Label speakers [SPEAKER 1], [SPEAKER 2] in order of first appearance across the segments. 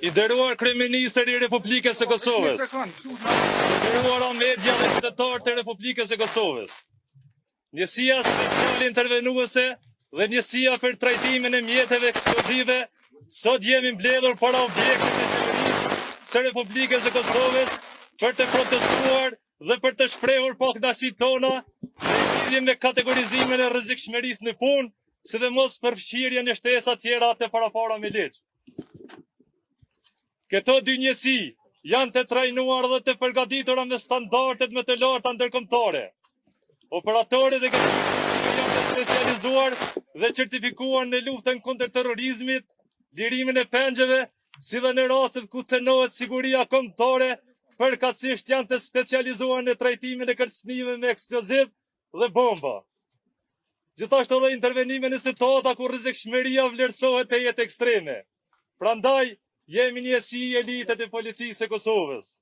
[SPEAKER 1] I nderuar kryeministër i Republikës së Kosovës, nderuara media dhe qytetarë të Republikës së Kosovës, njësia speciale intervenuese dhe njësia për trajtimin e mjeteve eksplozive, sot jemi mbledhur para objektit të qeverisë së Republikës së Kosovës për të protestuar dhe për të shprehur pakënaqësitë tona në lidhje me kategorizimin e rrezikshmërisë në punë, sidomos përfshirjen e shtesa tjera të parapara me ligj. Këto dy njësi janë të trajnuar dhe të përgatitura me standardet më të larta ndërkombëtare. Operatorët e këtyre njësive janë të specializuar dhe certifikuar në luftën kundër terrorizmit, lirimin e pengjeve, si dhe në rastet ku cënohet siguria kombëtare, përkatësisht janë të specializuar në trajtimin e kërcënive me eksploziv dhe bomba. Gjithashtu edhe intervenime në situata ku rrezikshmëria vlerësohet të jetë ekstreme. Prandaj, jemi njësi i elitet e policisë e Kosovës.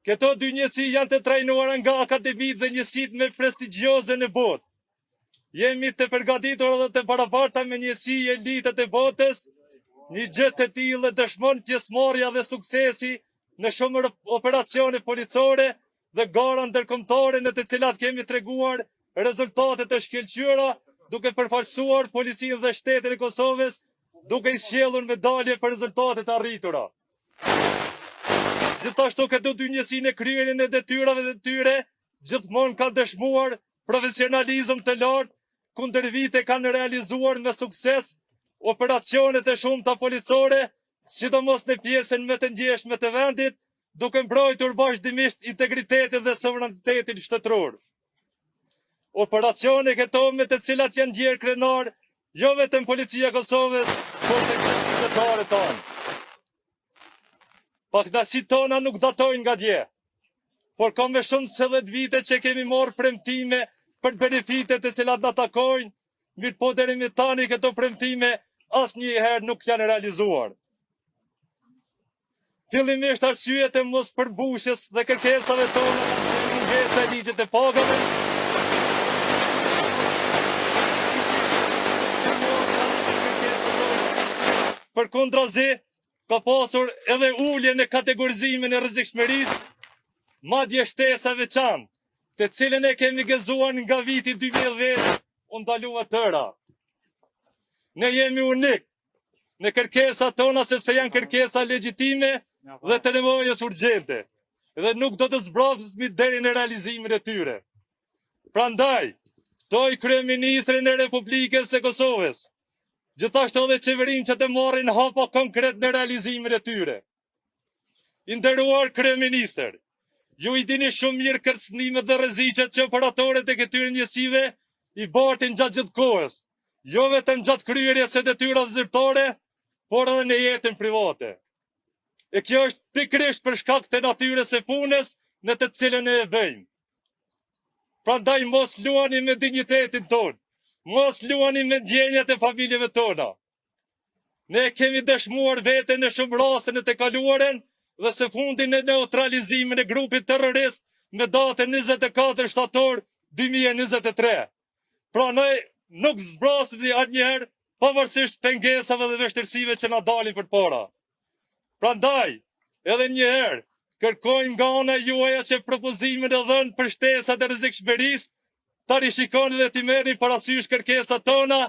[SPEAKER 1] Këto dy njësi janë të trajnuar nga akademit dhe njësit me prestigjioze në botë. Jemi të përgatitur dhe të barabarta me njësi i elitet e botës, një gjë të tillë dëshmon pjesëmarrja dhe suksesi në shumë operacione policore dhe gara ndërkombëtare në të cilat kemi treguar rezultate të shkëlqyera, duke përfaqësuar policinë dhe shtetin e Kosovës, duke i sjellur medalje për rezultatet arritura. Gjithashtu këto dy njësi në kryerjen e detyrave të tyre gjithmonë kanë dëshmuar profesionalizëm të lartë, kundër vite kanë realizuar me sukses operacione të shumta policore, sidomos në pjesën më të ndjeshme të vendit, duke mbrojtur vazhdimisht integritetin dhe sovranitetin shtetëror. Operacione këto me të cilat janë ndjerë krenar jo vetëm policia e Kosovës, por të qytetarët tonë. Pakënaqësitë tona nuk datojnë nga dje, por ka më shumë se 10 vite që kemi marrë premtime për benefitet të cilat na takojnë, mirë po deri më tani këto premtime asnjëherë nuk janë realizuar. Fillimisht arsyet e mos përmbushjes dhe kërkesave tona kanë qenë mungesa e ligjit të pagave, përkundrazi ka pasur edhe ulje në kategorizimin e rrezikshmërisë, madje shtesa veçantë, të cilën e kemi gëzuar nga viti 2010, u ndalua tëra. Ne jemi unik në kërkesat tona sepse janë kërkesa legjitime dhe të nevojës urgjente, dhe nuk do të zbrafsemi deri në realizimin e tyre. Prandaj, ftoj kryeministrin e Republikës së Kosovës, gjithashtu edhe qeverinë që të marrin hapa konkret në realizimin e tyre. I nderuar kryeministër, ju i dini shumë mirë kërcënimet dhe rreziqet që operatorët e këtyre njësive i bartin gjatë gjithë kohës, jo vetëm gjatë kryerjes së detyrave zyrtare, por edhe në jetën private. E kjo është pikërisht për shkak të natyrës së punës në të cilën e bëjmë. Prandaj mos luani me dinjitetin tonë. Mos luani me ndjenjat e familjeve tona. Ne kemi dëshmuar vete në shumë raste në të kaluaren dhe së fundi në neutralizimin e grupit terrorist me datën 24 shtator 2023. Pra ne nuk zbrasemi asnjëherë pavarësisht pengesave dhe vështirësive që na dalin përpara. Prandaj, edhe një herë, kërkojmë nga ana juaja që propozimin e dhënë për shtesat e rrezikshmërisë ta rishikoni dhe t'i merrni parasysh kërkesat tona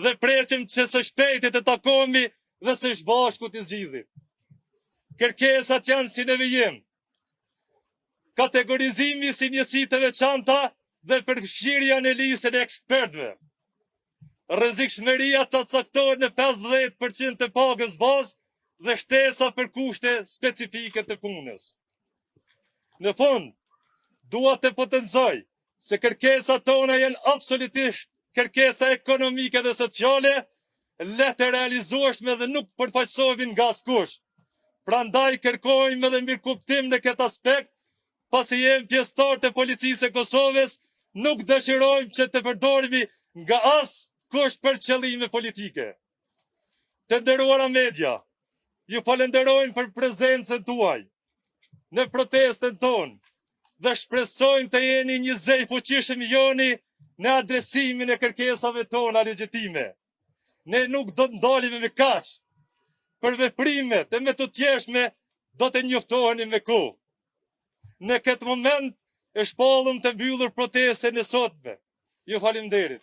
[SPEAKER 1] dhe preqim që së shpejti të takohemi dhe së bashku t'i zgjidhim. Kërkesat janë si nevojim. Kategorizimi si njësi të veçanta dhe përfshirja në listën e ekspertëve. Rrezikshmëria të caktohet në 50% të pagës bazë dhe shtesa për kushte specifike të punës. Në fund, dua të potencoj se kërkesat tona janë absolutisht kërkesa ekonomike dhe sociale, lehtë realizueshme dhe nuk përfaqësohen nga askush. Prandaj kërkojmë edhe mirëkuptim në këtë aspekt, pasi jemi pjesëtar të policisë e Kosovës, nuk dëshirojmë që të përdorimi nga askush për qëllime politike. Të nderuara media, ju falenderojmë për prezencën tuaj në protestën tonë dhe shpresojmë të jeni një zej fuqishëm joni në adresimin e kërkesave tona legjitime. Ne nuk do të ndalemi me kaq. për veprimet e me të tjeshme, do të njoftoheni me kohë. Në këtë moment e shpallëm të mbyllur protestën e sotme. Ju faleminderit.